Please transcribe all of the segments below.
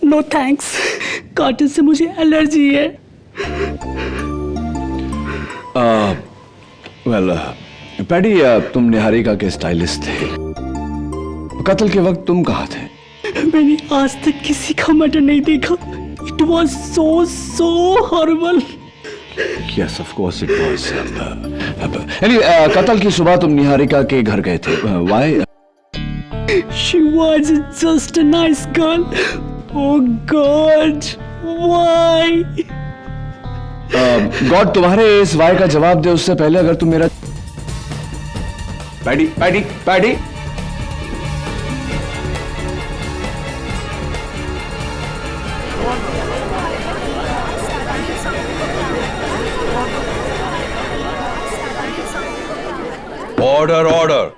No thanks, cotton से मुझे allergy है। पैडी, तुम निहारिका के स्टाइलिस्ट थे, कत्ल के वक्त तुम कहाँ थे? मैंने आज तक किसी का मर्डर नहीं देखा। It was so horrible. Yes, of course it was. Anyway, कत्ल की सुबह तुम निहारिका के घर गए थे। Why? She was just a nice girl. Oh God, why? God तुम्हारे इस वाई का जवाब दे उससे पहले अगर तुम मेरा paddy order.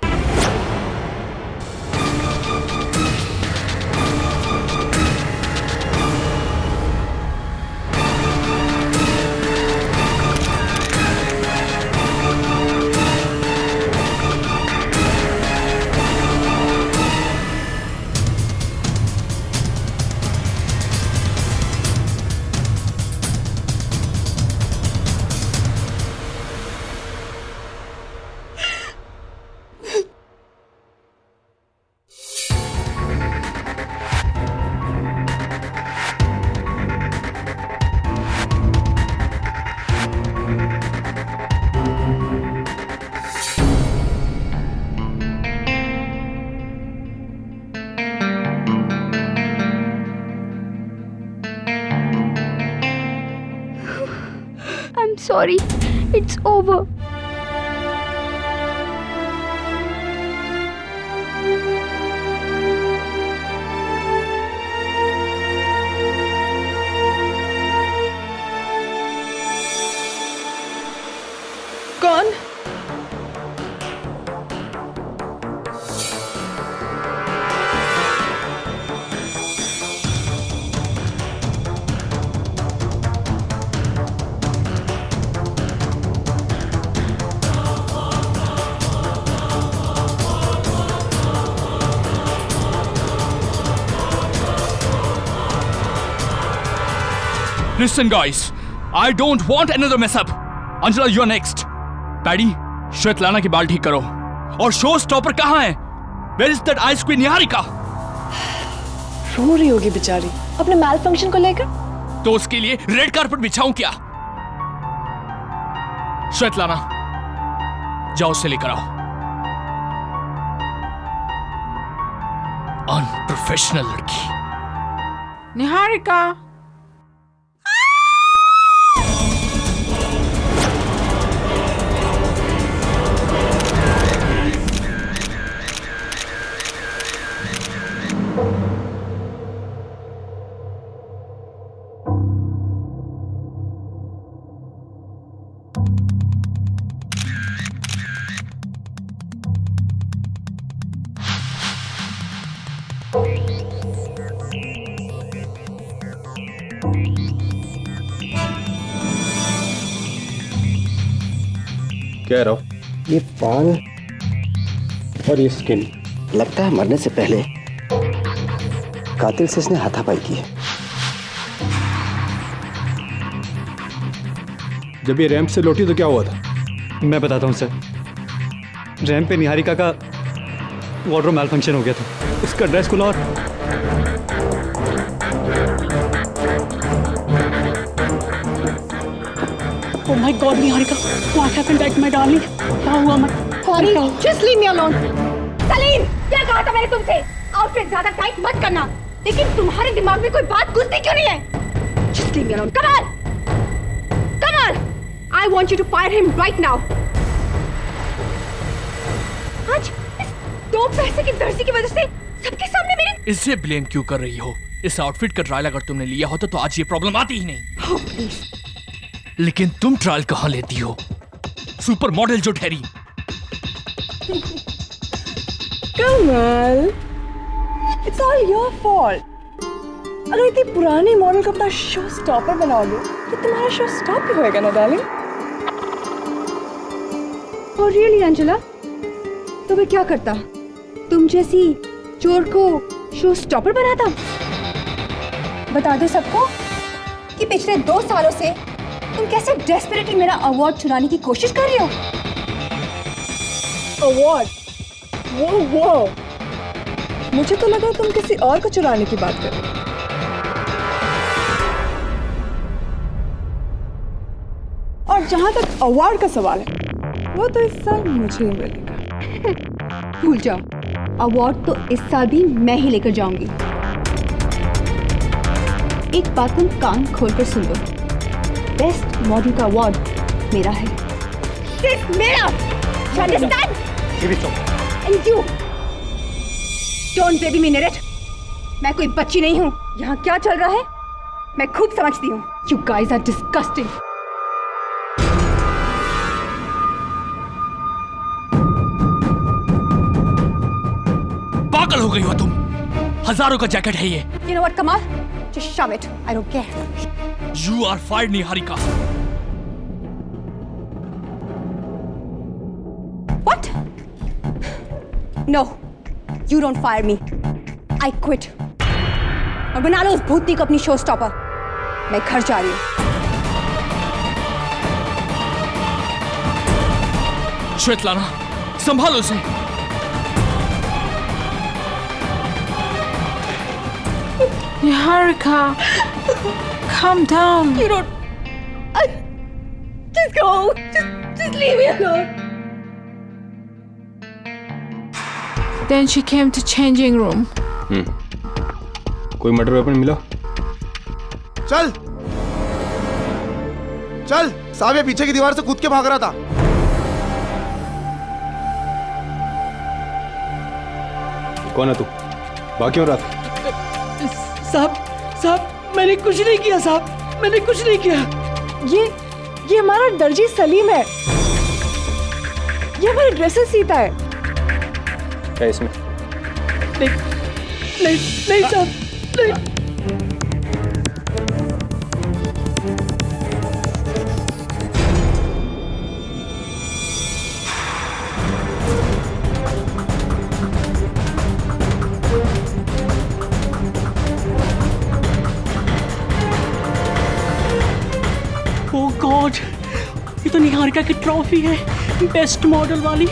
I'm sorry. It's over. कौन? Listen, guys. I don't want another mess up. Angela, you're next. Paddy, Svetlana की बाल ठीक करो। और शो स्टॉपर कहाँ है? Where is that ice queen Niharika? रो रही होगी बेचारी अपने मैल फंक्शन को लेकर। तो उसके लिए रेड कारपेट बिछाऊं क्या? श्वेतलाना, जाओ उसे लेकर आओ। अनप्रोफेशनल लड़की। निहारिका, क्या रहा? ये बाल और ये स्किन, लगता है मरने से पहले कातिल से इसने हाथापाई की है। जब ये रैंप से लौटी तो क्या हुआ था? मैं बताता हूँ सर। रैंप पे निहारिका का वार्डरोब मैल फंक्शन हो गया था। उसका ड्रेस खुला और Oh my God, Niharika, what happened at my darling? क्या हुआ? Sorry, just leave me alone. Salim, क्या कहा था मैंने तुमसे? आउटफिट ज्यादा टाइट मत करना। लेकिन तुम्हारे दिमाग में कोई बात घुसती क्यों नहीं है? Just leave me alone. Come on, come on. I want you to fire him right now. आज इस दो पैसे की दर्जी की वजह से सबके सामने मेरी। इसे ब्लेम क्यों कर रही हो? इस आउटफिट का ट्रायल अगर तुमने लिया होता तो आज ये प्रॉब्लम आती ही नहीं। Oh, please. लेकिन तुम ट्रायल कहां लेती हो? सुपर मॉडल जो ठहरी। कमल, it's all your fault. अगर इतनी पुरानी मॉडल को अपना शो स्टॉपर बना लो तो तुम्हारा शो स्टॉप ही होएगा ना डार्लिंग। Oh really, Angela? तो मैं क्या करता? तुम जैसी चोर को शो स्टॉपर बना था? बता दो सबको कि पिछले 2 सालों से तुम कैसे डेस्परेटली मेरा अवार्ड चुराने की कोशिश कर रहे हो। अवार्ड? वो मुझे तो लगा तुम किसी और को चुराने की बात कर रहे हो। और जहां तक अवार्ड का सवाल है, वो तो इस साल मुझे ही मिलेगा। भूल जाओ, अवार्ड तो इस साल भी मैं ही लेकर जाऊंगी। एक बात तुम कान खोलकर सुन लो, बेस्ट मॉडल का अवार्ड मेरा है, सिर्फ मेरा। You understand? And you don't baby me, Nerit. मैं कोई बच्ची नहीं हूँ। यहाँ क्या चल रहा है मैं खूब समझती हूँ। You guys are disgusting. पागल हो गई हो तुम। हजारों का जैकेट है ये। You know what, Kamal? Just shove it. I don't care. You are fired, Niharika. What? No, you don't fire me. I quit. और बना लो उस भूतनी को अपनी शो स्टॉपर। मैं घर जा रही हूँ। श्वेतलाना, संभालो उसे। Niharika, calm down. You don't. Just go. Just leave me alone. Then she came to changing room. कोई मर्डर वेपन मिला? चल साहब, ये पीछे की दीवार से कूद के भाग रहा था। कौन है तू? बाकी हो रहा था? साहब मैंने कुछ नहीं किया साहब, मैंने कुछ नहीं किया। ये हमारा दर्जी सलीम है। ये हमारे ड्रेसेस सीता है। क्या इसमें? नहीं साहब, नहीं। ओह गॉड, ये तो निहारिका की ट्रॉफी है, बेस्ट मॉडल वाली।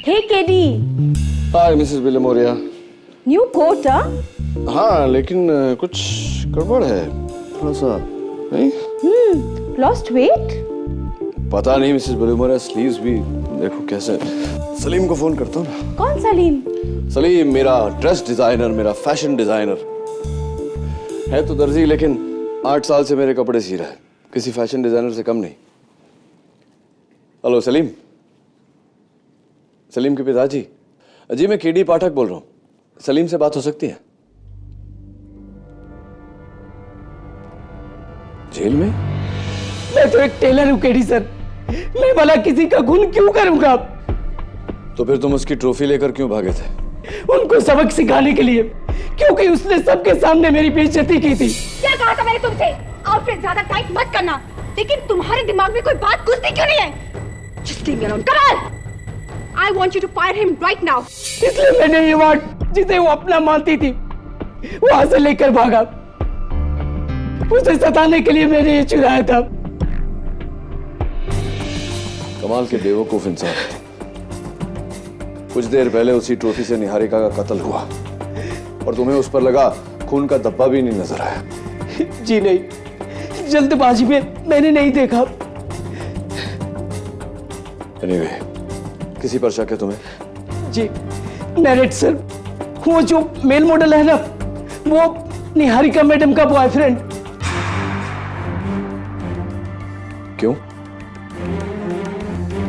Hey, KD. हाय मिसेस विलेमोरिया। New coat, huh? हाँ, लेकिन कुछ गड़बड़ है थोड़ा सा, नहीं? Lost weight? पता नहीं मिसेस विलेमोरिया, स्लीव्स भी देखो कैसे। सलीम को फोन करता हूँ ना। कौन सलीम? सलीम मेरा ड्रेस डिजाइनर, मेरा फैशन डिजाइनर है तो दर्जी, लेकिन 8 साल से मेरे कपड़े सी रहा है, किसी फैशन डिजाइनर से कम नहीं। हेलो सलीम, सलीम के पिताजी। जी मैं केडी पाठक बोल रहा हूँ, सलीम से बात हो सकती है? जेल में? मैं तो एक टेलर हूँ केडी सर, मैं भला किसी का खून क्यों करूंगा? तो फिर तुम उसकी ट्रॉफी लेकर क्यों भागे थे? उनको सबक सिखाने के लिए, क्योंकि उसने सबके सामने मेरी बेइज्जती की थी। क्या कहा था मैंने तुमसे? आउटफिट ज्यादा टाइट मत करना, लेकिन तुम्हारे दिमाग में कोई बात घुसती क्यों नहीं है? Just leave me alone. Come on! I want you to fire him right now. इसलिए मैंने ये अवार्ड, जिसे वो अपना मानती थी, वहां से लेकर भागा। उसे सताने के लिए मैंने ये चुराया था। कमाल के बेवकूफ इंसान। कुछ देर पहले उसी ट्रॉफी से निहारिका का कत्ल हुआ और तुम्हें उस पर लगा खून का धब्बा भी नहीं नजर आया। जी नहीं, जल्दबाजी में मैंने नहीं देखा। Anyway, किसी पर शक है तुम्हें? जी नेरेट सर, वो जो मेल मॉडल है ना, वो निहारिका मैडम का बॉयफ्रेंड। क्यों?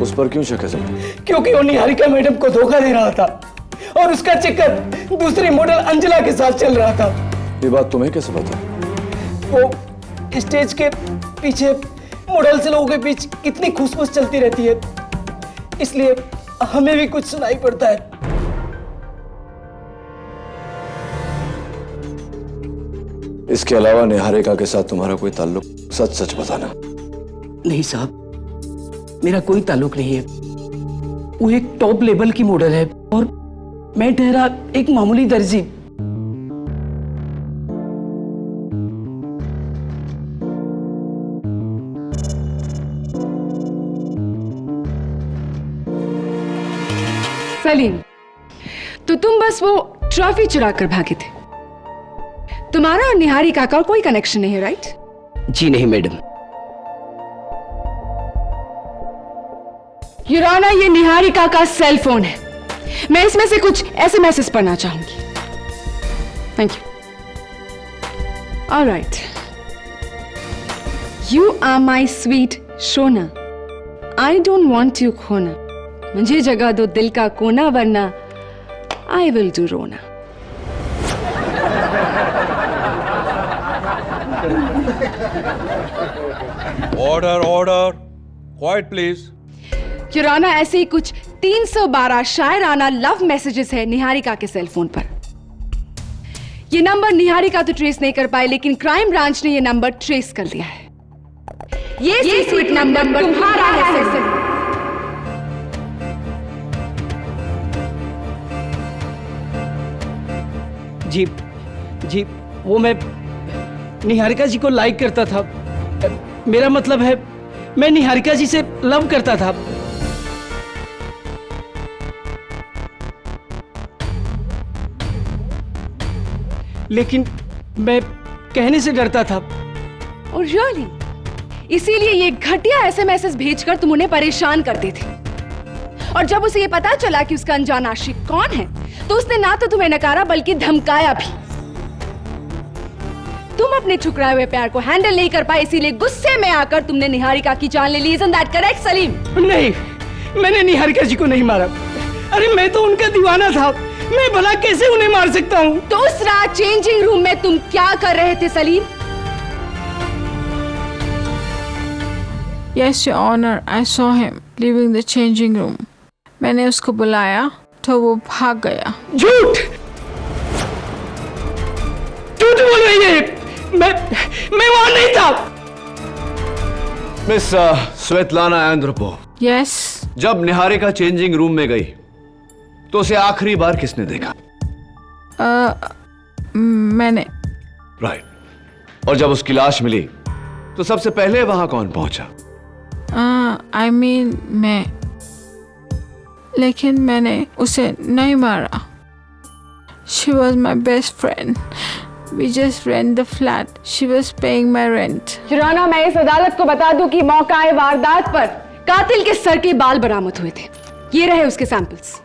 उस पर क्यों शक है तुम्हें? क्योंकि वो निहारिका मैडम को धोखा दे रहा था और उसका चक्कर दूसरी मॉडल अंजला के साथ चल रहा था। ये बात तुम्हें कैसे पता? वो स्टेज के पीछे मॉडल से लोगों के बीच कितनी खुशबू चलती रहती है, इसलिए हमें भी कुछ सुनाई पड़ता है। इसके अलावा निहारिका के साथ तुम्हारा कोई ताल्लुक? सच सच बताना। नहीं साहब, मेरा कोई ताल्लुक नहीं है। वो एक टॉप लेवल की मॉडल है और मैं ठहरा एक मामूली दर्जी। सलीम, तो तुम बस वो ट्रॉफी चुरा कर भागे थे। तुम्हारा और निहारी काका कोई कनेक्शन नहीं है, राइट? जी नहीं मैडम। योर ऑनर, ये निहारिका का सेल फोन है। मैं इसमें से कुछ एसएमएस पढ़ना चाहूंगी। Thank you. Alright. You are my sweet शोना, आई डोंट वॉन्ट यू खोना। मुझे जगह दो दिल का कोना, वरना आई विल डू रोना। Order order, quiet please. Your honour, ऐसे ही कुछ 312 शायराना लव मैसेजेस है निहारिका के सेल फोन पर। ये नंबर निहारिका तो ट्रेस नहीं कर पाए, लेकिन क्राइम ब्रांच ने ये नंबर ट्रेस कर लिया है। ये सीक्रेट नंबर तुम्हारा है। जी जी, वो मैं निहारिका जी को लाइक करता था। मेरा मतलब है मैं निहारिका जी से लव करता था। लेकिन मैं कहने से डरता था। और रियली, इसीलिए ये घटिया एसएमएस भेजकर तुम उन्हें परेशान करते थे। और जब उसे ये पता चला कि उसका अनजान आशिक कौन है, तो उसने ना तो तुम्हें नकारा बल्कि धमकाया भी। तुम अपने ठुकराए हुए प्यार को हैंडल नहीं कर पाए, इसीलिए गुस्से में आकर तुमने निहारिका की जान ले ली। Isn't that correct Salim? नहीं, मैंने निहारिका जी को नहीं मारा। अरे मैं तो उनका दीवाना था। मैं भला कैसे उन्हें मार सकता हूँ? तो उस रात चेंजिंग रूम में तुम क्या कर रहे थे Salim? Yes, Your Honor, I saw him leaving the changing room. मैंने उसको बुलाया तो वो भाग गया। झूठ! झूठ बोल रही है। मैं वहां नहीं था। Miss Svetlana Andropov. Yes. जब निहारिका चेंजिंग रूम में गई तो उसे आखिरी बार किसने देखा? मैंने। राइट। और जब उसकी लाश मिली तो सबसे पहले वहां कौन पहुंचा? I mean, मैं। लेकिन मैंने उसे नहीं मारा। She was my best friend. We just rent the flat. She was paying my rent. Your honour, मैं इस अदालत को बता दूं कि मौका वारदात पर कातिल के सर के बाल बरामद हुए थे। ये रहे उसके सैंपल्स।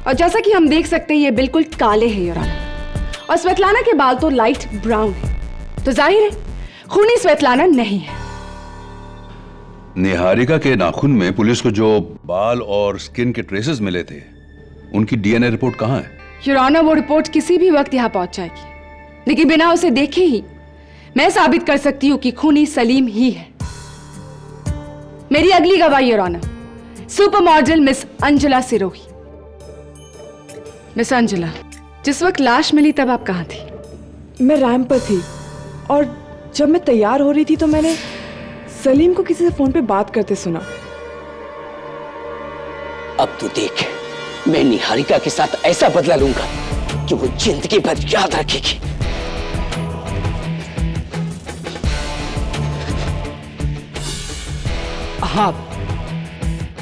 और जैसा कि हम देख सकते हैं, ये बिल्कुल काले हैं योर ऑनर। और स्वेतलाना के बाल तो लाइट ब्राउन है, तो जाहिर है खूनी स्वेतलाना नहीं है। निहारिका के नाखून में पुलिस को जो बाल और स्किन के ट्रेसेस मिले थे, उनकी डीएनए रिपोर्ट कहाँ है? योर ऑनर, वो रिपोर्ट किसी भी वक्त यहाँ पहुंच जाएगी, लेकिन बिना उसे देखे ही मैं साबित कर सकती हूँ कि खूनी सलीम ही है। मेरी अगली गवाही your honour, super model miss Anjula Sirohi. Miss Anjula, जिस वक्त लाश मिली तब आप कहाँ थी? मैं रैंप पर थी, और जब मैं तैयार हो रही थी तो मैंने सलीम को किसी से फोन पे बात करते सुना। अब तू देख, मैं निहारिका के साथ ऐसा बदला लूंगा कि वो जिंदगी भर याद रखेगी। हाँ,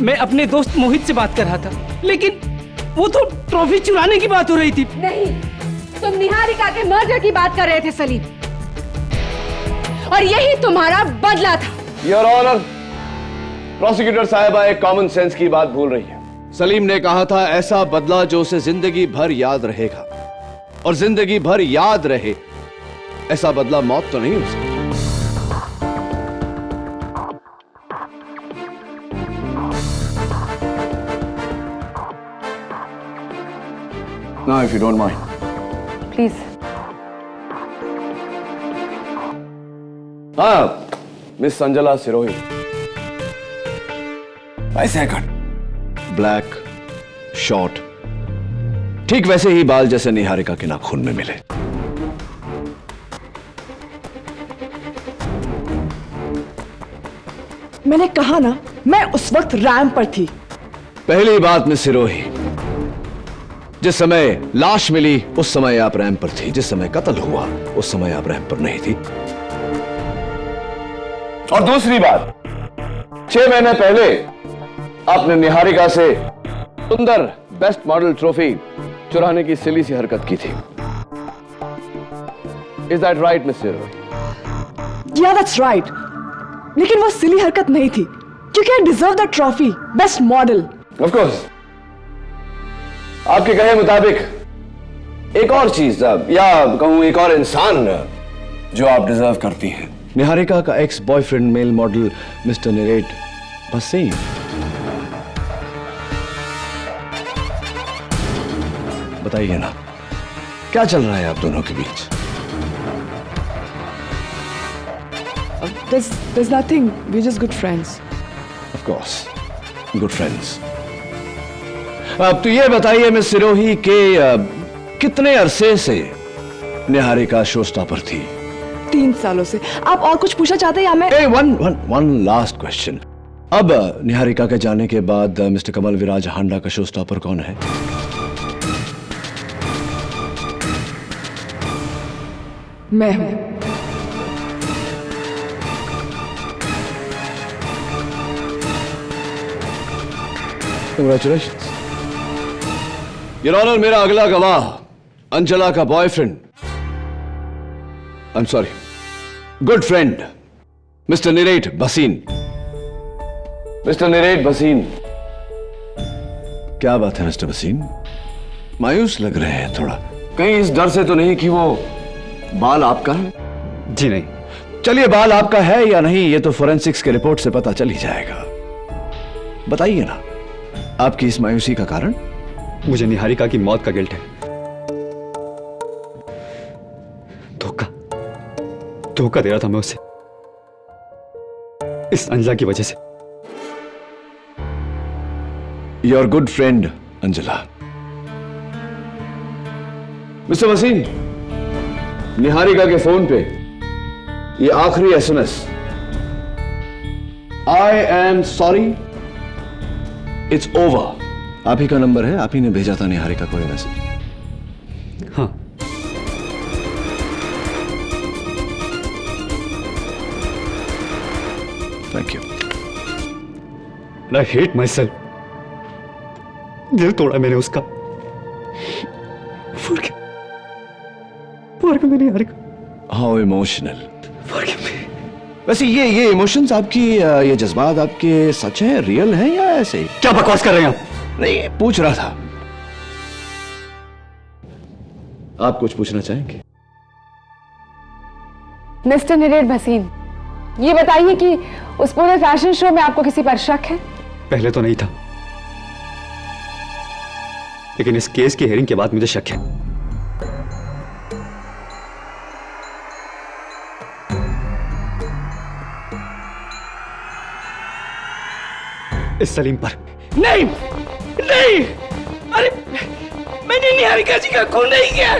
मैं अपने दोस्त मोहित से बात कर रहा था, लेकिन वो तो ट्रॉफी चुराने की बात हो रही थी। नहीं, तुम निहारिका के मर्डर की बात कर रहे थे सलीम, और यही तुम्हारा बदला था। योर ऑनर, प्रोसिक्यूटर साहिबा एक कॉमन सेंस की बात भूल रही है। सलीम ने कहा था ऐसा बदला जो उसे जिंदगी भर याद रहेगा, और जिंदगी भर याद रहे ऐसा बदला मौत तो नहीं हो सकती। Now, if you don't mind. Please. हाँ, मिस अंजुला सिरोही। वैसे कट, ब्लैक, शॉर्ट, ठीक वैसे ही बाल जैसे निहारिका के नाखून में मिले। मैंने कहा ना, मैं उस वक्त रैंप पर थी। पहली बात मिस सिरोही, जिस समय लाश मिली उस समय आप रैंप पर थी, जिस समय कत्ल हुआ उस समय आप रैंप पर नहीं थी। और दूसरी बात, 6 महीने पहले आपने निहारिका से सुंदर बेस्ट मॉडल ट्रॉफी चुराने की सिली सी हरकत की थी। Is that right miss Sirohi? या दैट्स राइट, लेकिन वो सिली हरकत नहीं थी, क्योंकि I deserve the trophy best model. Of course, आपके कहे मुताबिक एक और चीज या कहूं एक और इंसान जो आप डिजर्व करती हैं, निहारिका का ex boyfriend male model mister Niret Bhasin. बताइए ना, क्या चल रहा है आप दोनों के बीच? There's nothing. We're just good friends. Of course, good friends. अब तो ये बताइए मिस सिरोही के कितने अरसे से निहारिका शो स्टॉपर थी? 3 सालों से। आप और कुछ पूछना चाहते हैं या मैं? One last question. अब निहारिका के जाने के बाद मिस्टर कमल विराज हांडा का शो स्टॉपर कौन है? मैं हूं। Congratulations. Your Honor, मेरा अगला गवाह अंजला का boyfriend, I'm sorry, good friend mister Niret Bhasin. Mister Niret Bhasin, क्या बात है मिस्टर भसीन? मायूस लग रहे हैं थोड़ा, कहीं इस डर से तो नहीं कि वो बाल आपका है? जी नहीं। चलिए, बाल आपका है या नहीं ये तो फोरेंसिक्स के रिपोर्ट से पता चल ही जाएगा। बताइए ना, आपकी इस मायूसी का कारण? मुझे निहारिका की मौत का गिल्ट है। धोखा दे रहा था मैं उसे, इस अंजला की वजह से। Your good friend Anjala. Mister Wasim, Niharika के फोन पे ये आखिरी SMS, I am sorry it's over, आप ही का नंबर है, आप ही ने भेजा था निहारिका को ये मैसेज? हाँ। Thank you. I hate myself. दिल तोड़ा मैंने उसका। Forgive me Niharika. How emotional. Forgive me। वैसे ये इमोशंस आपकी, ये जज्बात आपके सच हैं, रियल हैं या ऐसे ही? क्या बकवास कर रहे हैं आप? नहीं, पूछ रहा था। आप कुछ पूछना चाहेंगे? मिस्टर निरेट भसीन, ये बताइए कि उस पूरे फैशन शो में आपको किसी पर शक है? पहले तो नहीं था, लेकिन इस केस की हेयरिंग के बाद मुझे शक है। इस सलीम पर। नहीं नहीं, अरे मैंने निहारिका जी का खून नहीं किया।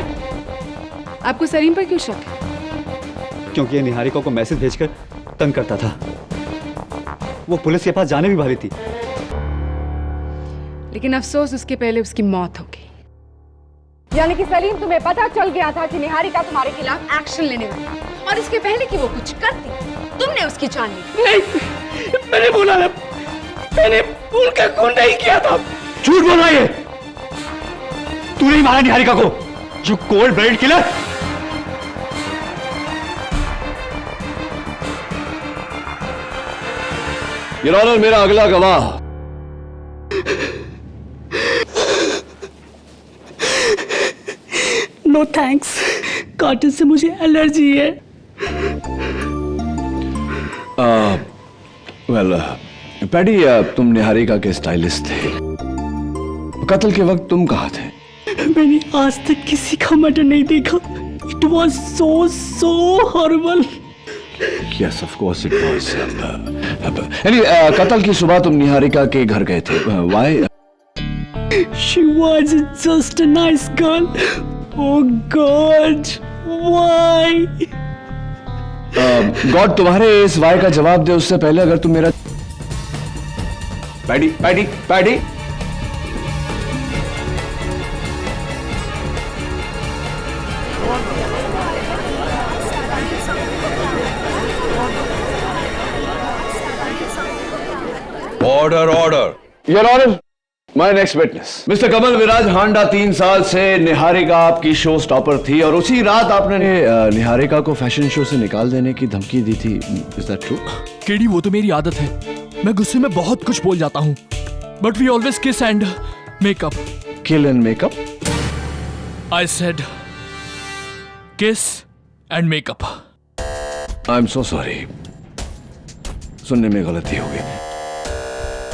आपको सलीम पर क्यों शक है? क्योंकि ये निहारिका को मैसेज भेजकर तंग करता था। वो पुलिस के पास जाने भी वाली थी, लेकिन अफसोस उसके पहले उसकी मौत हो गई। यानी कि सलीम, तुम्हें पता चल गया था कि निहारिका तुम्हारे खिलाफ एक्शन लेने वाली, और इसके पहले कि वो कुछ करती तुमने उसकी जान ली। नहीं, मैंने बोला ना, मैंने उनका खून नहीं किया था। झूठ बोल रहा है। तू नहीं मारा निहारिका को, you cold blooded killer. Your honour, मेरा अगला गवाह नो थैंक्स, कॉटन से मुझे एलर्जी है। वेल पैडी, तुम निहारिका के स्टाइलिस्ट थे, कत्ल के वक्त तुम कहाँ थे? मैंने आज तक किसी का मर्डर नहीं देखा। It was so horrible. Yes, of course it was. Anyway, कत्ल की सुबह तुम निहारिका के घर गए थे। Why? She was just a nice girl. Oh God, why? God तुम्हारे इस वाई का जवाब दे उससे पहले अगर तुम मेरा पैडी पैडी पैडी। Order order. Your honour, my next witness mister Kamal Viraj Handa 3 साल से निहारिका आपकी शो स्टॉपर थी और उसी रात आपने निहारिका को फैशन शो से निकाल देने की धमकी दी थी। Is that true? केडी, वो तो मेरी आदत है, मैं गुस्से में बहुत कुछ बोल जाता हूँ, but we always kiss and make up. Kill and make up? I said kiss and make up. I am so sorry, सुनने में गलती हो गई।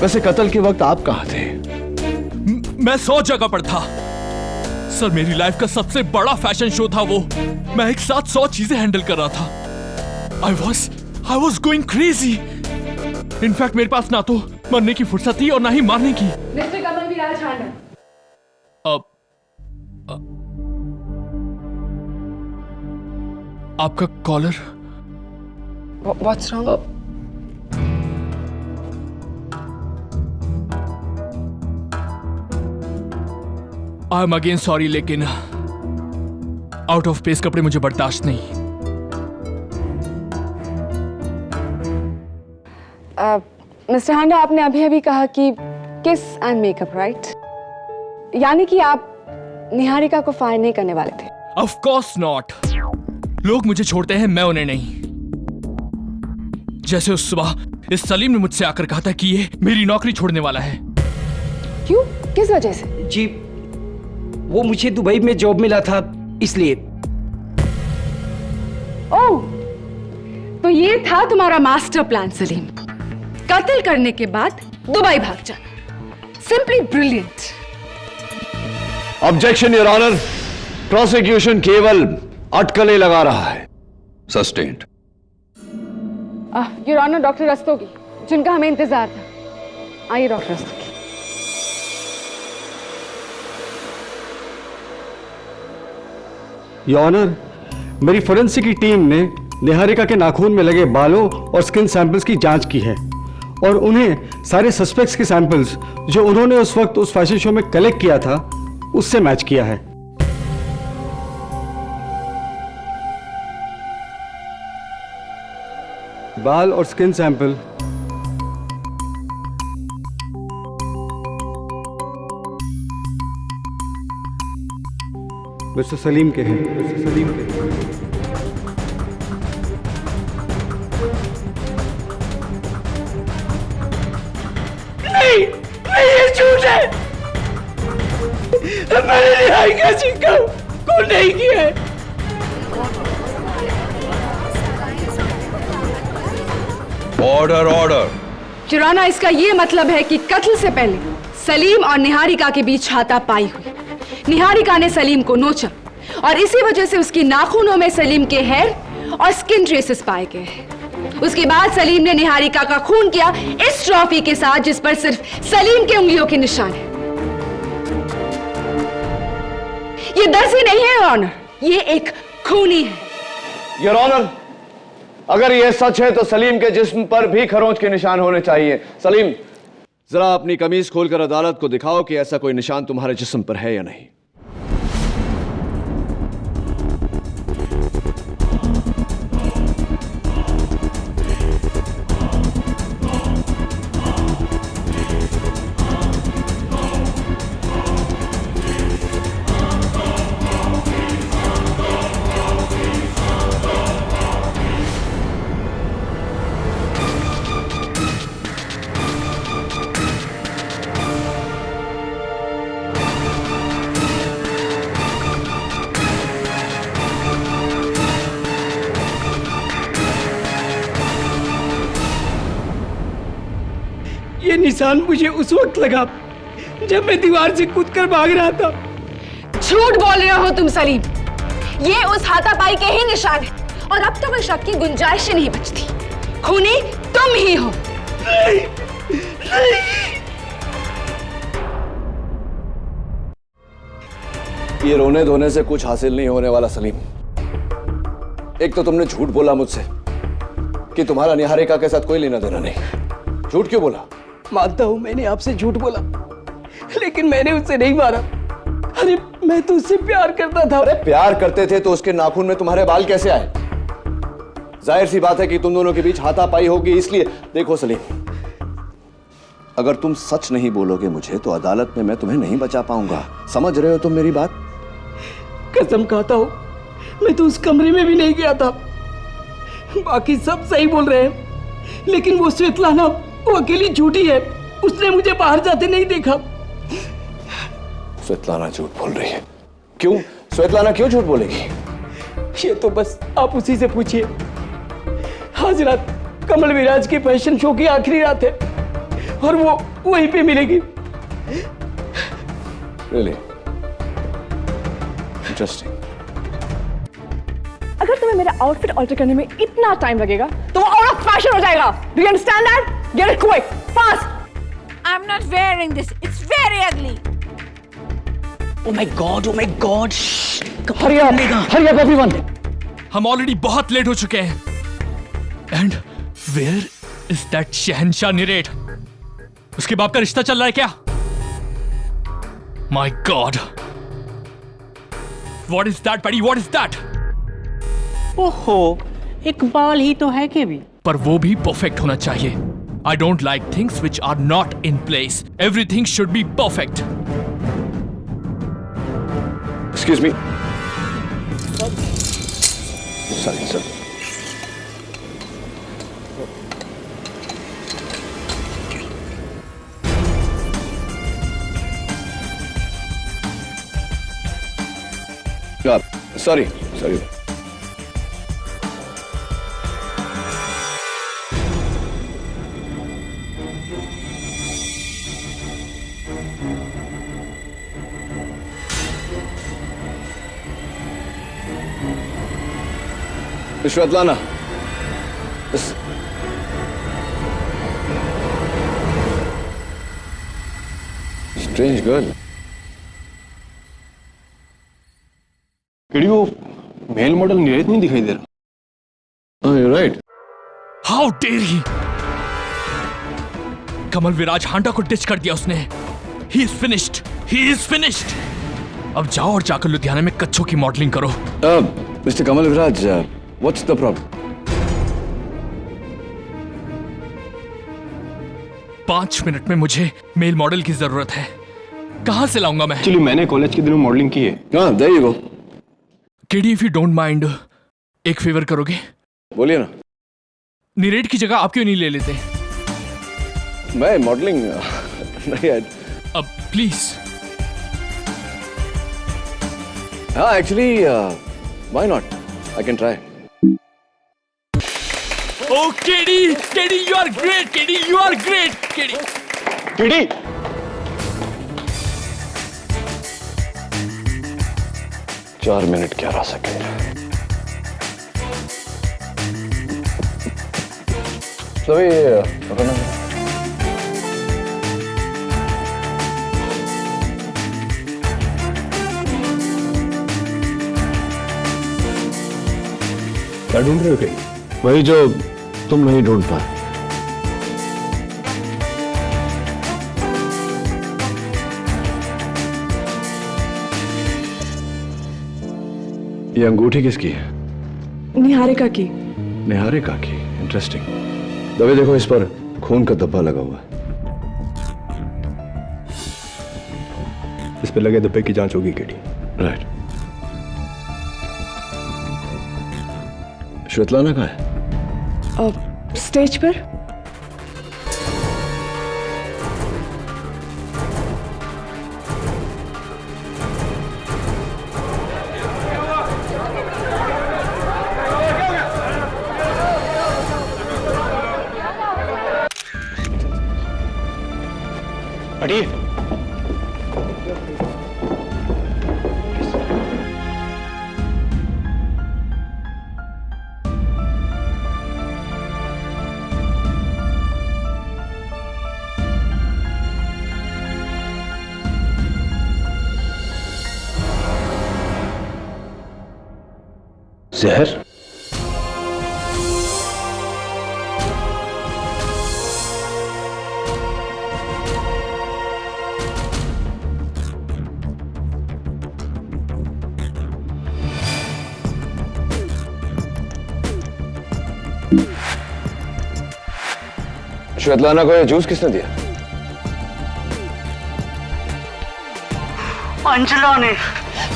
वैसे कत्ल के वक्त आप कहां थे? मैं 100 जगह पर था सर, मेरी लाइफ का सबसे बड़ा फैशन शो था वो। मैं एक साथ 100 चीजें हैंडल कर रहा था। I was going crazy. In fact मेरे पास ना तो मरने की फुर्सत थी और ना ही मारने की। मिस्टर कमल विराज हांडा, आपका collar. What's wrong? I am again sorry, लेकिन आउट ऑफ प्लेस कपड़े मुझे बर्दाश्त नहीं। मिस्टर हांडा, आपने अभी अभी कहा कि किस एंड मेकअप, राइट? यानी कि आप निहारिका को फायर नहीं करने वाले थे? Of course not. लोग मुझे छोड़ते हैं, मैं उन्हें नहीं। जैसे उस सुबह इस सलीम ने मुझसे आकर कहा था कि ये मेरी नौकरी छोड़ने वाला है। क्यों? किस वजह से? जी, वो मुझे दुबई में जॉब मिला था इसलिए। ओह, तो ये था तुम्हारा मास्टर प्लान सलीम, कत्ल करने के बाद दुबई भाग जाना। Simply brilliant. Objection your honour, prosecution केवल अटकलें लगा रहा है। Sustained. Your honour, doctor Rastogi, जिनका हमें इंतजार था। आइए डॉक्टर रस्तोगी। योर ऑनर, मेरी फोरेंसिक की टीम ने निहारिका के नाखून में लगे बालों और स्किन सैंपल्स की जांच की है और उन्हें सारे सस्पेक्ट्स के सैंपल्स जो उन्होंने उस वक्त उस फैशन शो में कलेक्ट किया था उससे मैच किया है। बाल और स्किन सैंपल मिस्टर सलीम के हैं। मिस्टर सलीम के हैं। नहीं, ये झूठ है। मैंने निहारिका सिंह को नहीं किया है। Order order. किराना, इसका ये मतलब है कि कत्ल से पहले सलीम और निहारिका के बीच हाथापाई हुई। निहारिका ने सलीम को नोचा और इसी वजह से उसकी नाखूनों में सलीम के हेयर और स्किन ट्रेसेस पाए गए। उसके बाद सलीम ने निहारिका का खून किया इस ट्रॉफी के साथ जिस पर सिर्फ सलीम के उंगलियों के निशान है। ये दर्जी नहीं है योर ऑनर, ये एक खूनी है। योर ऑनर, अगर यह सच है तो सलीम के जिस्म पर भी खरोंच के निशान होने चाहिए। सलीम, जरा अपनी कमीज खोलकर अदालत को दिखाओ कि ऐसा कोई निशान तुम्हारे जिस्म पर है या नहीं। ये निशान मुझे उस वक्त लगा जब मैं दीवार से कूदकर भाग रहा था। झूठ बोल रहे हो तुम सलीम, ये उस हाथापाई के ही निशान है और अब तो कोई शक की गुंजाइश ही नहीं बचती। खूनी तुम ही हो। नहीं, नहीं। ये रोने धोने से कुछ हासिल नहीं होने वाला सलीम। एक तो तुमने झूठ बोला मुझसे कि तुम्हारा निहारिका के साथ कोई लेना देना नहीं। झूठ क्यों बोला? मानता हूं मैंने आपसे झूठ बोला, लेकिन मैंने उसे नहीं मारा। अरे मैं तो उससे प्यार करता था। अरे प्यार करते थे तो उसके नाखून में तुम्हारे बाल कैसे आए? जाहिर सी बात है कि तुम दोनों के बीच हाथापाई होगी, इसलिए। देखो सलीम, अगर तुम सच नहीं बोलोगे मुझे तो अदालत में मैं तुम्हें नहीं बचा पाऊंगा। समझ रहे हो तुम मेरी बात? कसम खाता हूं, मैं तो उस कमरे में भी नहीं गया था। बाकी सब सही बोल रहे हैं, लेकिन वो स्वेतलाना, वो अकेली झूठी है। उसने मुझे बाहर जाते नहीं देखा। स्वेतलाना झूठ बोल रही है? क्यों? स्वेतलाना क्यों झूठ बोलेगी? ये तो बस आप उसी से पूछिए। आज रात कमल विराज की फैशन शो की आखिरी रात है और वो वहीं पे मिलेगी। Really? Interesting. अगर तुम्हें मेरा आउटफिट ऑल्टर करने में इतना टाइम लगेगा तो वो आउट ऑफ फैशन हो जाएगा। Do you understand that? Get it quick, fast. I'm not wearing this. It's very ugly. Oh my God! Hurry up, everyone! हम ऑलरेडी बहुत लेट हो चुके हैं। एंड वेयर इज दैट शहंशाह निरेट? उसके बाप का रिश्ता चल रहा है क्या? My God, what is that paddy? What is that? ओहो, एक बाल ही तो है के भी। पर वो भी परफेक्ट होना चाहिए। I don't like things which are not in place. Everything should be perfect. Excuse me. Sorry, sir. Sorry. Svetlana. Strange girl. KD वो मेल मॉडल निरेत नहीं दिखाई दे रहा। Oh, you're right. How dare he! Kamal Viraj Handa को ditch कर दिया उसने। He is finished. अब जाओ और जाकर लुधियाना में कच्छों की मॉडलिंग करो। Mr. Kamal Viraj, what's the problem? 5 minute में मुझे मेल मॉडल की जरूरत है। कहां से लाऊंगा मैं? एक्चुअली मैंने कॉलेज के दिनों मॉडलिंग की है। हाँ, there you go. KD, if you don't mind, एक फेवर करोगे? बोलिए ना। निरेट की जगह आप क्यों नहीं ले लेते? मैं मॉडलिंग नहीं है। अब प्लीज। हाँ, actually why not? I can try. Oh, KD, you are great. KD. KD, 4 minute 11 second. सभी पकड़ना। क्या ढूंढ रहे हो केडी? वही जो तुम नहीं ढूंढ पाए। ये अंगूठी किसकी है? निहारिका की। निहारिका की। इंटरेस्टिंग। दबे देखो, इस पर खून का धब्बा लगा हुआ है। इस पे लगे धब्बे की जांच होगी केडी। राइट। श्वेतलाना कहाँ है? स्टेज पर। हटिए। जहर? श्वेतलाना को ये जूस किसने दिया? अंजना ने।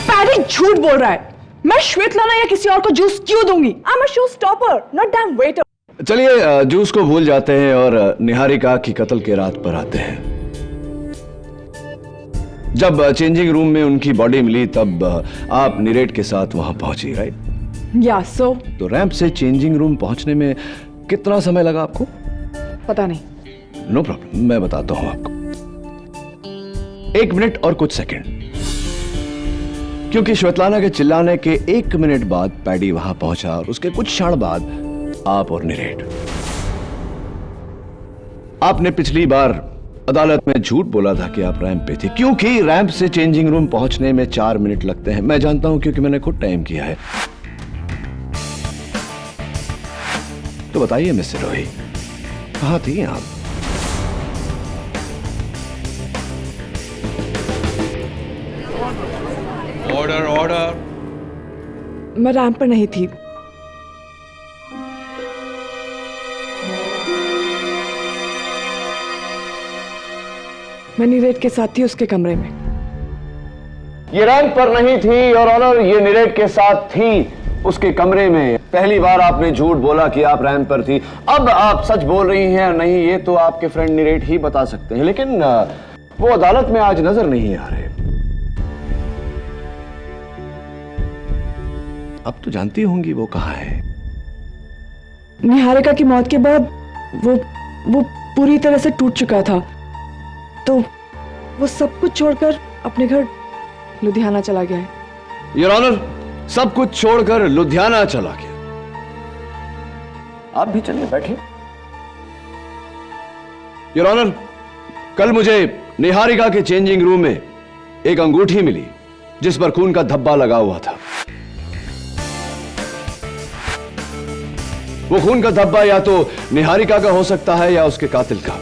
पैडी झूठ बोल रहा है। मैं श्वेतलाना या किसी और को जूस क्यों दूंगी? I am a show stopper, not dam waiter. चलिए जूस को भूल जाते हैं और निहारिका की कत्ल के रात पर आते हैं। जब चेंजिंग रूम में उनकी बॉडी मिली तब आप नीरेट के साथ वहां पहुंची, राइट? या सो। तो रैंप से चेंजिंग रूम पहुंचने में कितना समय लगा आपको? पता नहीं। नो प्रॉब्लम, मैं बताता हूं आपको। 1 मिनट और कुछ सेकंड, क्योंकि श्वेतलाना के चिल्लाने के 1 मिनट बाद पैडी वहां पहुंचा और उसके कुछ क्षण बाद आप और नीरेट। आपने पिछली बार अदालत में झूठ बोला था कि आप रैंप पे थे, क्योंकि रैंप से चेंजिंग रूम पहुंचने में 4 मिनट लगते हैं। मैं जानता हूं क्योंकि मैंने खुद टाइम किया है। तो बताइए मिस्टर रोही, कहां थी आप? Order order. मैं रैंप पर नहीं थी। मैं नीरेट के साथ थी उसके कमरे में। ये रैंप पर नहीं थी और ऑनर, ये नीरेट के साथ थी उसके कमरे में। पहली बार आपने झूठ बोला कि आप रैंप पर थी, अब आप सच बोल रही हैं नहीं, ये तो आपके फ्रेंड नीरेट ही बता सकते हैं, लेकिन वो अदालत में आज नजर नहीं आ रहे। अब तो जानती होंगी वो कहां है। निहारिका की मौत के बाद वो पूरी तरह से टूट चुका था, तो वो सब कुछ छोड़कर अपने घर लुधियाना चला गया है। योर ऑनर, सब कुछ छोड़कर लुधियाना चला गया। आप भी चलिए, बैठिए। योर ऑनर, कल मुझे निहारिका के चेंजिंग रूम में एक अंगूठी मिली जिस पर खून का धब्बा लगा हुआ था। वो खून का धब्बा या तो निहारिका का हो सकता है या उसके कातिल का।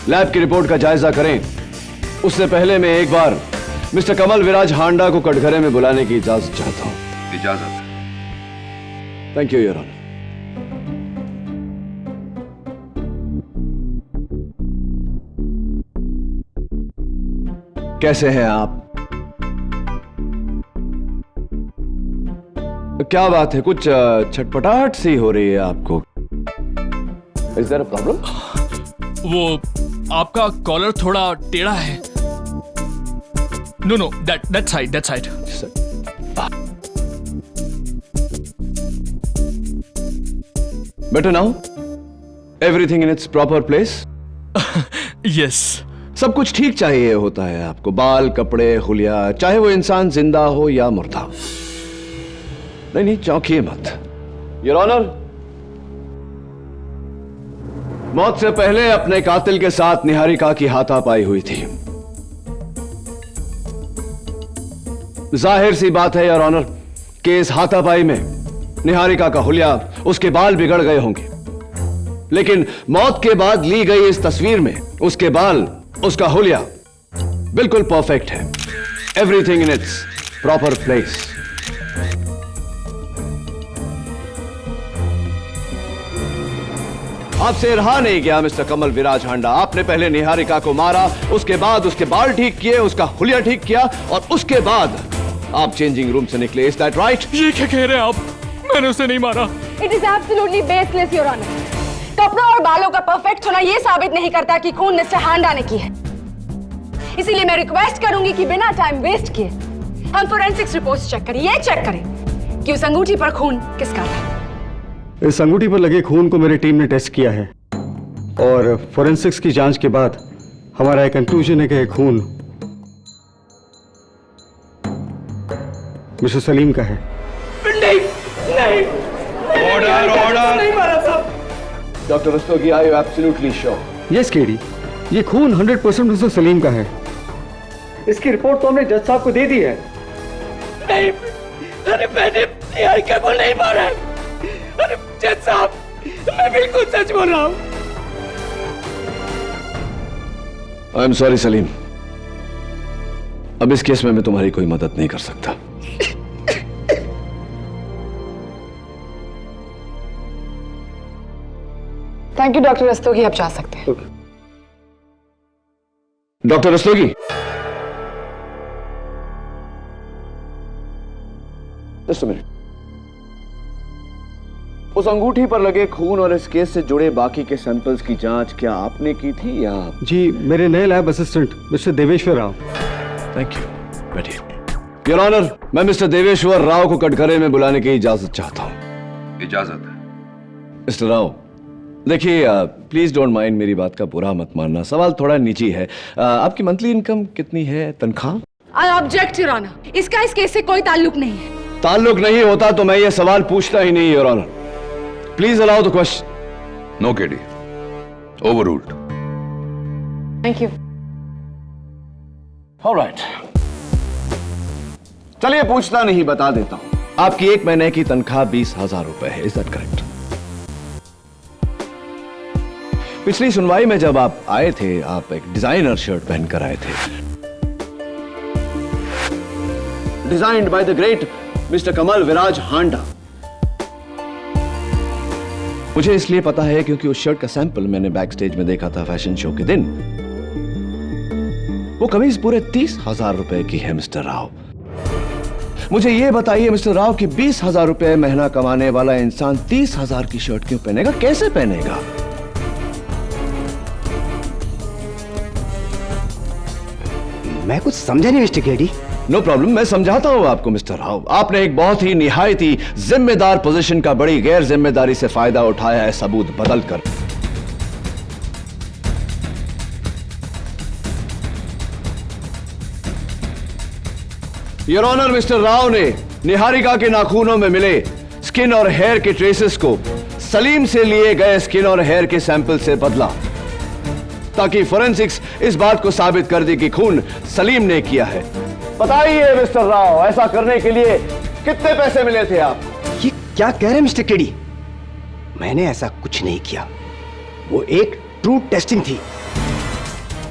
लैब की रिपोर्ट का जायजा करें उससे पहले मैं एक बार मिस्टर कमल विराज हांडा को कटघरे में बुलाने की इजाजत चाहता हूं। इजाजत। Thank you your honour. कैसे हैं आप? क्या बात है, कुछ छटपटाहट सी हो रही है आपको? Is there a problem? वो आपका कॉलर थोड़ा टेढ़ा है। No that side. Better now? Everything in its proper place? Yes. सब कुछ ठीक चाहिए होता है आपको, बाल, कपड़े, हुलिया, चाहे वो इंसान जिंदा हो या मुर्दा। नहीं, चौंकिए मत योर ऑनर। मौत से पहले अपने कातिल के साथ निहारिका की हाथापाई हुई थी। जाहिर सी बात है योर ऑनर कि इस हाथापाई में निहारिका का हुलिया, उसके बाल बिगड़ गए होंगे, लेकिन मौत के बाद ली गई इस तस्वीर में उसके बाल, उसका हुलिया बिल्कुल परफेक्ट है। Everything in its proper place. आपसे रहा नहीं गया मिस्टर कमल विराज हांडा। आपने पहले निहारिका को मारा, उसके बाद उसके बाल ठीक किए, उसका हुलिया ठीक किया और उसके बाद आप चेंजिंग रूम से निकले। Is that right? ये क्या कह रहे हैं आप? मैंने उसे नहीं मारा। It is absolutely baseless your honour. कपड़ों और बालों का परफेक्ट होना यह साबित नहीं करता कि खून मिस्टर हांडा ने की है। इसीलिए मैं रिक्वेस्ट करूंगी कि बिना टाइम वेस्ट किए हम फोरेंसिक्स रिपोर्ट्स चेक करें। ये चेक करें कि उस अंगूठी पर खून किसका था। इस अंगूठी पर लगे खून को मेरी टीम ने टेस्ट किया है और फोरेंसिक्स की जांच के बाद हमारा एक कंक्लूजन है कि खून मिस्टर सलीम का है। नहीं। ऑर्डर। नहीं मारा साहब। Doctor Rastogi, are you absolutely sure? Yes KD, ये खून 100% मिस्टर सलीम का है। इसकी रिपोर्ट तो हमने जज साहब को दे दी है। नहीं, अरे मैंने निहारिका को नहीं मारा। अरे जज साहब, मैं बिल्कुल सच बोल रहा हूं। आई एम सॉरी सलीम, अब इस केस में मैं तुम्हारी कोई मदद नहीं कर सकता। थैंक यू डॉक्टर रस्तोगी, आप जा सकते हैं। Doctor Rastogi, just a minute. उस अंगूठी पर लगे खून और इस केस से जुड़े बाकी के सैंपल्स की जांच क्या आपने की थी या? जी, मेरे नए lab assistant mister Deveshwar Rao. Thank you, बैठिए। योर ऑनर, मैं मिस्टर देवेश्वर राव को कटघरे में बुलाने की इजाजत चाहता हूं। इजाजत है। मिस्टर राव, देखिए, प्लीज डोंट माइंड, मेरी बात का बुरा मत मानना, सवाल थोड़ा निजी है। आपकी मंथली इनकम कितनी है, तनख्वाह? आई ऑब्जेक्ट योर ऑनर, इसका इस केस से कोई ताल्लुक नहीं है। ताल्लुक नहीं होता तो मैं ये सवाल पूछता ही नहीं, your honour. Please allow the question. No KD, overruled. Thank you. Alright, चलिए पूछता नहीं, बता देता हूं। आपकी एक महीने की तनख्वाह 20,000 रुपए है, इज दैट करेक्ट? पिछली सुनवाई में जब आप आए थे, आप एक डिजाइनर शर्ट पहनकर आए थे, designed by the great mister Kamal Viraj Handa. मुझे इसलिए पता है क्योंकि उस शर्ट का सैंपल मैंने बैक स्टेज में देखा था फैशन शो के दिन। वो कमीज पूरे 30,000 रुपए की है मिस्टर राव। मुझे ये बताइए मिस्टर राव कि 20,000 रुपए महीना कमाने वाला इंसान 30,000 की शर्ट क्यों पहनेगा, कैसे पहनेगा? मैं कुछ समझा नहीं मिस्टर केडी। नो प्रॉब्लम, मैं समझाता हूं आपको मिस्टर राव। आपने एक बहुत ही निहायती जिम्मेदार पोजीशन का बड़ी गैर जिम्मेदारी से फायदा उठाया है, सबूत बदल कर। योर ऑनर, मिस्टर राव ने निहारिका के नाखूनों में मिले स्किन और हेयर के ट्रेसेस को सलीम से लिए गए स्किन और हेयर के सैंपल से बदला ताकि फोरेंसिक्स इस बात को साबित कर दे कि खून सलीम ने किया है। बताइए मिस्टर राव, ऐसा करने के लिए कितने पैसे मिले थे आपको? ये क्या कह रहे हैं मिस्टर केडी? मैंने ऐसा कुछ नहीं किया। वो एक ट्रू टेस्टिंग थी।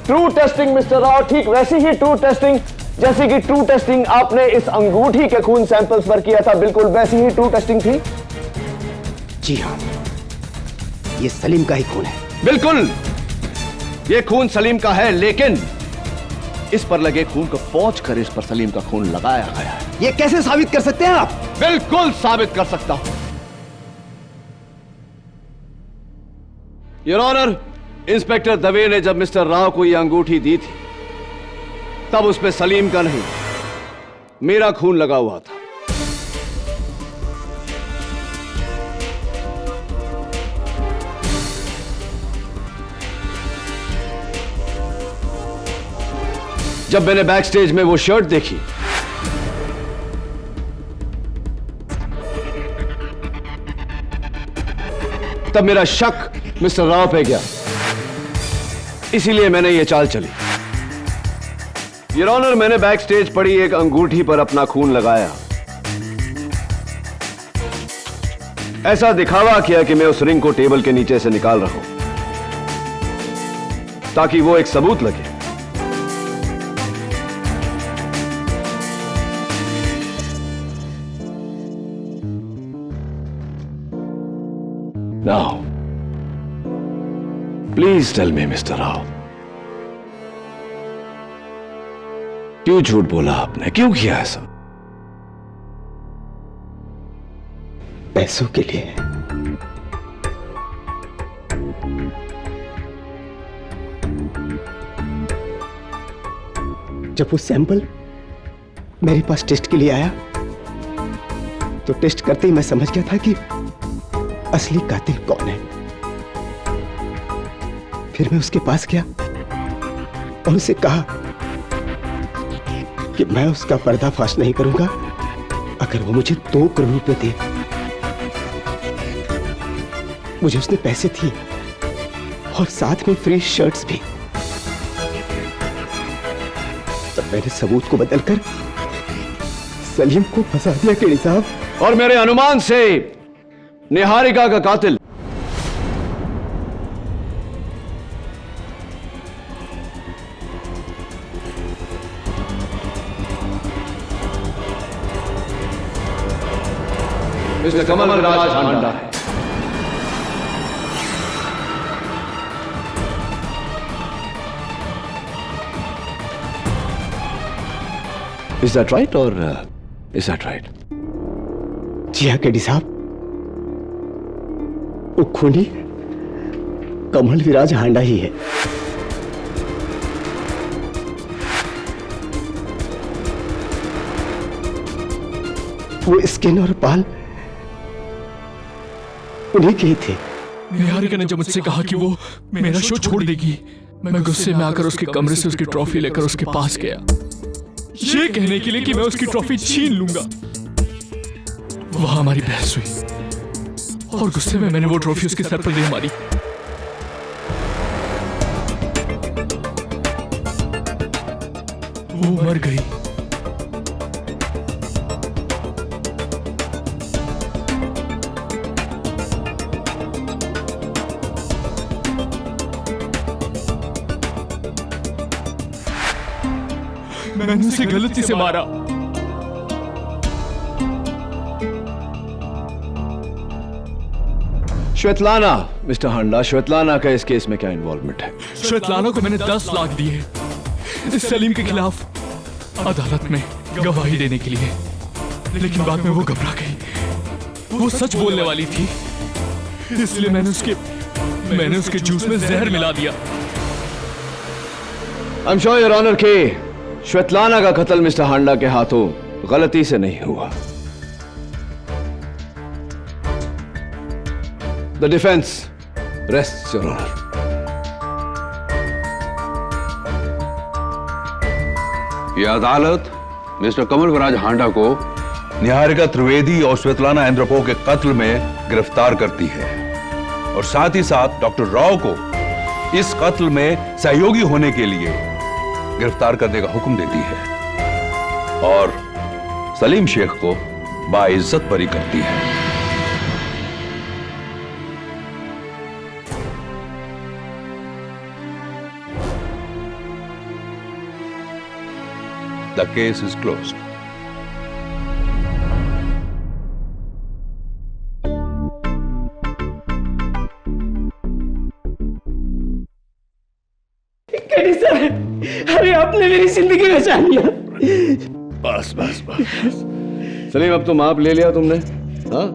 ट्रू टेस्टिंग मिस्टर राव, ठीक वैसी ही ट्रू टेस्टिंग जैसी कि ट्रू टेस्टिंग आपने इस अंगूठी के खून सैंपल्स पर किया था, बिल्कुल वैसी ही ट्रू टेस्टिंग थी। जी हाँ, ये सलीम का ही खून है। बिल्कुल, ये खून सलीम का है, लेकिन इस पर लगे खून को पोंछ कर इस पर सलीम का खून लगाया गया है। ये कैसे साबित कर सकते हैं आप? बिल्कुल साबित कर सकता हूं। योर ऑनर, इंस्पेक्टर दवे ने जब मिस्टर राव को यह अंगूठी दी थी तब उस पे सलीम का नहीं, मेरा खून लगा हुआ था। जब मैंने बैक स्टेज में वो शर्ट देखी तब मेरा शक मिस्टर राव पे गया, इसीलिए मैंने ये चाल चली। योर ऑनर, मैंने बैक स्टेज पड़ी एक अंगूठी पर अपना खून लगाया, ऐसा दिखावा किया कि मैं उस रिंग को टेबल के नीचे से निकाल रहा हूं ताकि वो एक सबूत लगे। Now, please tell me, Mr. Rao, क्यों झूठ बोला आपने, क्यों किया ऐसा? पैसों के लिए। जब वो सैंपल मेरे पास टेस्ट के लिए आया तो टेस्ट करते ही मैं समझ गया था कि असली कातिल कौन है। फिर मैं उसके पास गया और उसे कहा कि मैं उसका पर्दाफाश नहीं करूंगा अगर वो मुझे 2 करोड़ रुपए दे। मुझे उसने पैसे दिए और साथ में फ्री शर्ट्स भी। तब मैंने सबूत को बदलकर सलीम को फंसा दिया केडी साहब। और मेरे अनुमान से निहारिका का कातिल मिस्टर कमल विराज हांडा है। Is that right or is that right? जी हाँ केडी साहब, वो खूनी कमल विराज हांडा ही है। वो स्किन और बाल उन्हीं के ही थे। निहारिका ने जब मुझसे कहा कि वो मेरा शो छोड़ देगी, मैं गुस्से में आकर उसके कमरे से उसकी ट्रॉफी लेकर उसके पास गया, ये कहने के लिए कि मैं उसकी ट्रॉफी छीन लूंगा। वहां हमारी बहस हुई और गुस्से में मैंने वो ट्रॉफी उसके सर पर दे मारी। वो मर गई। मैंने उसे गलती से मारा। श्वेतलाना, मिस्टर हांडा, श्वेतलाना का इस केस में क्या इन्वॉल्वमेंट है? श्वेतलाना को मैंने 10 लाख दिए इस सलीम के खिलाफ अदालत में गवाही देने के लिए, लेकिन बाद में वो घबरा गई। वो सच बोलने वाली थी, इसलिए मैंने उसके जूस में जहर मिला दिया। I am sure your honour के श्वेतलाना का कत्ल मिस्टर हांडा के हाथों गलती से नहीं हुआ। The defence rests your honour. यह अदालत मिस्टर कमल विराज हांडा को निहारिका त्रिवेदी और श्वेतलाना एंद्रोपोव के कत्ल में गिरफ्तार करती है और साथ ही साथ डॉक्टर राव को इस कत्ल में सहयोगी होने के लिए गिरफ्तार करने का हुक्म देती है और सलीम शेख को बाइज्जत बरी करती है। The case is closed. KD sir, अरे आपने मेरी जिंदगी बचा लिया। बस बस बस सलीम, अब तो माप ले लिया तुमने। हाँ,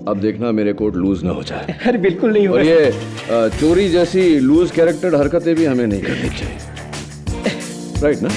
अब देखना मेरे कोर्ट लूज ना हो जाए। अरे बिल्कुल नहीं होगा। और ये चोरी जैसी लूज कैरेक्टर हरकतें भी हमें नहीं करनी चाहिए, राइट ना?